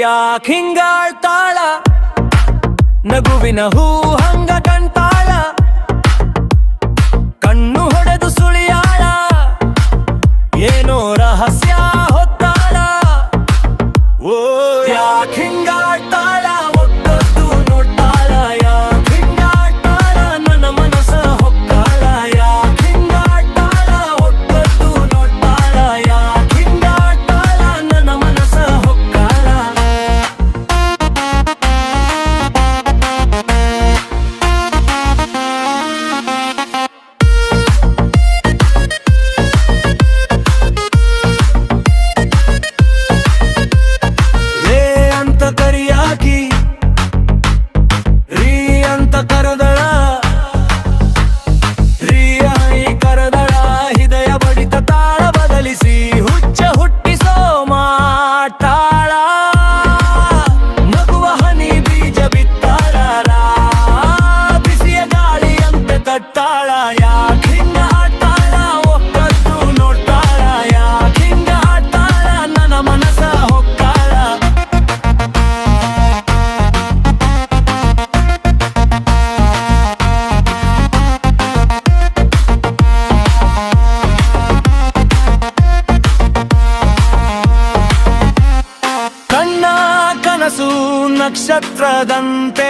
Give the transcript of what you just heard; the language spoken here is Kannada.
ಯಾಕಿಂಗಾಳ್ತಾಳ ನಗುವಿನ ಹೂ ಹಂಗ ಕಂತಾಳ ಕಣ್ಣು ಹೊಡೆದು ಸುಳಿಯಾಳ ಏನೋ ರಹಸ್ಯ ಹೊತ್ತಾಳ ಓ ಯಾಕಿಂಗಾಳ್ತಾಳ ಒಟ್ಟೊತ್ತು ನೋಡ್ತಾಳ ಯಾಕಿಂಗಾಳ್ತಾಳ ನನ್ನ ಮನಸ್ಸ ಹೊಕ್ಕಾಳ ಯಾಕಿಂಗಾಳ್ತಾಳ ಒಟ್ಟೊತ್ತು ನೋಡ್ತಾಳ ಯಾಕಿಂಗಾಳ್ತಾಳ ನನ್ನ ಮನಸ್ಸ ಹೊಕ್ಕಾಳ ಕರಿಯಾಕಿ ರೀ ಅಂತ ಕರೆದಳ ರೀಯಾಯಿ ಕರೆದಳ ಹೃದಯ ಬಡಿತ ತಾಳ ಬದಲಿಸಿ ಹುಚ್ಚ ಹುಟ್ಟಿಸೋ ಮಾಟಾಳ ನಗುವ ಹನಿ ಬೀಜ ಬಿತ್ತಾಳ ಬಿಸಿಯ ಗಾಳಿ ಅಂತ ತಟ್ಟಾಳ ಯಾಕಿಂಗ ಆಟಾಳ ಒಕ್ಕತ್ತು ನೋಡ್ತಾಳ ಯಾಕಿಂಗ ಆಟಾಳ ನನ್ನ ಮನಸ್ಸ ಹೊಕ್ಕಾಳ ಕನಸು ನಕ್ಷತ್ರದಂತೆ